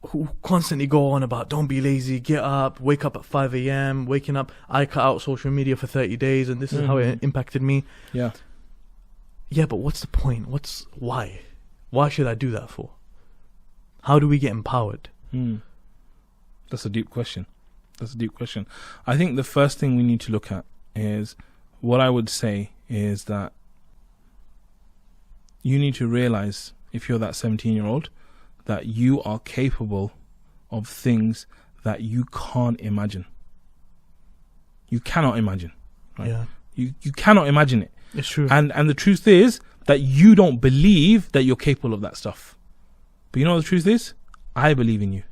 who constantly go on about don't be lazy, get up, wake up at 5 a.m. Waking up, I cut out social media for 30 days and this is how it impacted me. Yeah. Yeah, but what's the point? Why? Why should I do that for? How do we get empowered? That's a deep question. I think the first thing we need to look at is, what I would say is that you need to realize, if you're that 17-year-old, that you are capable of things that you can't imagine. You cannot imagine. Right? Yeah. You cannot imagine it. It's true. And the truth is that you don't believe that you're capable of that stuff. But you know what the truth is? I believe in you.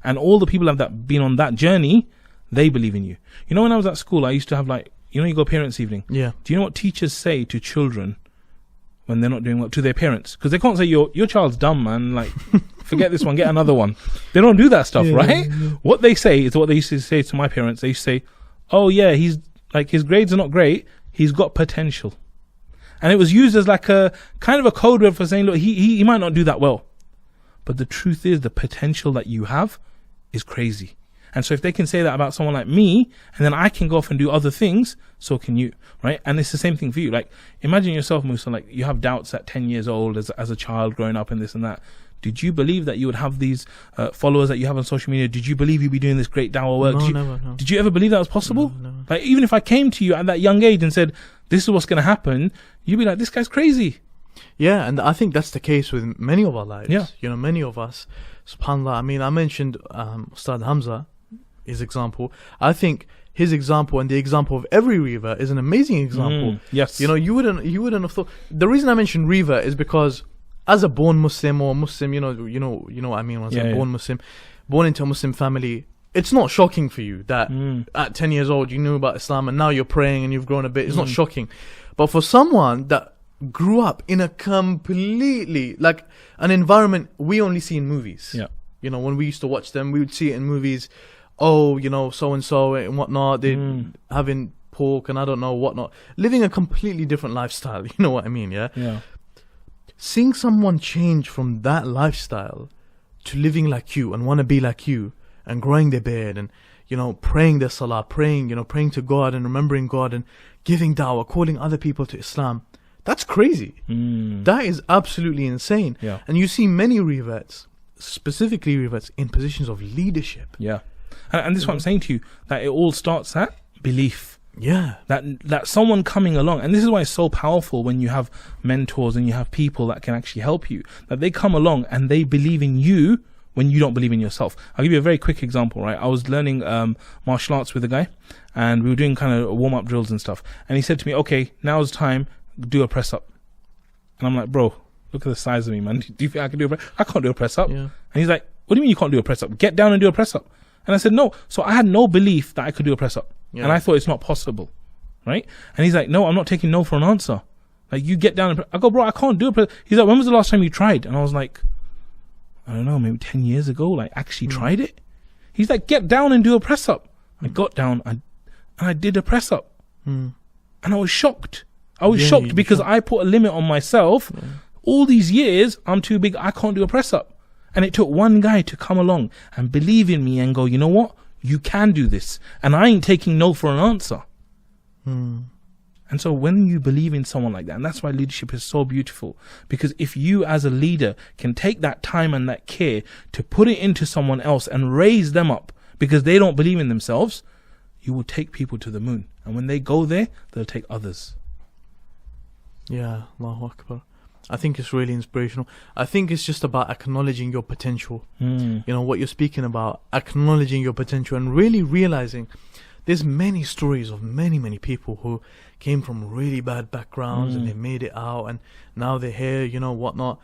And all the people that been on that journey, they believe in you. You know, when I was at school, I used to have you go parents' evening. Yeah. Do you know what teachers say to children when they're not doing well, to their parents? Because they can't say, your child's dumb, man. Like, forget this one, get another one. They don't do that stuff, right? Yeah. What they say is what they used to say to my parents. They used to say, oh yeah, he's like, his grades are not great, he's got potential. And it was used as like a kind of a code word for saying, look, he might not do that well. But the truth is, the potential that you have is crazy. And so if they can say that about someone like me, and then I can go off and do other things, so can you, right? And it's the same thing for you. Like, imagine yourself, Musa, like you have doubts at 10 years old as a child growing up and this and that. Did you believe that you would have these followers that you have on social media? Did you believe you'd be doing this great dawah work? No, never. Did you ever believe that was possible? No. Like, even if I came to you at that young age and said, this is what's going to happen, you'd be like, this guy's crazy. Yeah, and I think that's the case with many of our lives. Yeah. You know, many of us, subhanAllah. I mean, I mentioned Ustad Hamza, his example. I think his example and the example of every Reaver is an amazing example. Yes. You know, you wouldn't have thought. The reason I mentioned Reaver is because as a born Muslim or Muslim, you know what I mean when I say born Muslim, born into a Muslim family, it's not shocking for you that at 10 years old you knew about Islam and now you're praying and you've grown a bit. It's not shocking. But for someone that grew up in a completely, like, an environment we only see in movies. Yeah. You know, when we used to watch them, we would see it in movies. Oh, you know, so-and-so and whatnot, they're having pork and I don't know whatnot. Living a completely different lifestyle, you know what I mean, yeah? Yeah. Seeing someone change from that lifestyle to living like you and want to be like you and growing their beard and, you know, praying their salah, praying to God and remembering God and giving da'wah, calling other people to Islam, that's crazy. That is absolutely insane. Yeah. And you see many reverts, specifically reverts, in positions of leadership. Yeah. And this is what I'm saying to you, that it all starts at belief. Yeah. That someone coming along, and this is why it's so powerful when you have mentors and you have people that can actually help you, that they come along and they believe in you when you don't believe in yourself. I'll give you a very quick example, right? I was learning martial arts with a guy, and we were doing kind of warm-up drills and stuff. And he said to me, okay, now's time, do a press-up. And I'm like, bro, look at the size of me, man. Do you think I can do a press-up? I can't do a press-up. Yeah. And he's like, what do you mean you can't do a press-up? Get down and do a press-up. And I said, no. So I had no belief that I could do a press-up. Yeah. And I thought it's not possible, right? And he's like, no, I'm not taking no for an answer. Like, you get down and I go, bro, I can't do a press-up. He's like, when was the last time you tried? And I was like, I don't know, maybe 10 years ago, like, actually tried it. He's like, get down and do a press-up. I got down and I did a press-up. And I was shocked. I was shocked because I put a limit on myself. All these years, I'm too big, I can't do a press-up. And it took one guy to come along and believe in me and go, you know what? You can do this. And I ain't taking no for an answer. And so when you believe in someone like that, and that's why leadership is so beautiful, because if you as a leader can take that time and that care to put it into someone else and raise them up because they don't believe in themselves, you will take people to the moon. And when they go there, they'll take others. Yeah, Allahu Akbar. I think it's really inspirational. I think it's just about acknowledging your potential. You know, what you're speaking about, acknowledging your potential and really realizing there's many stories of many people who came from really bad backgrounds and they made it out and now they're here, you know, whatnot.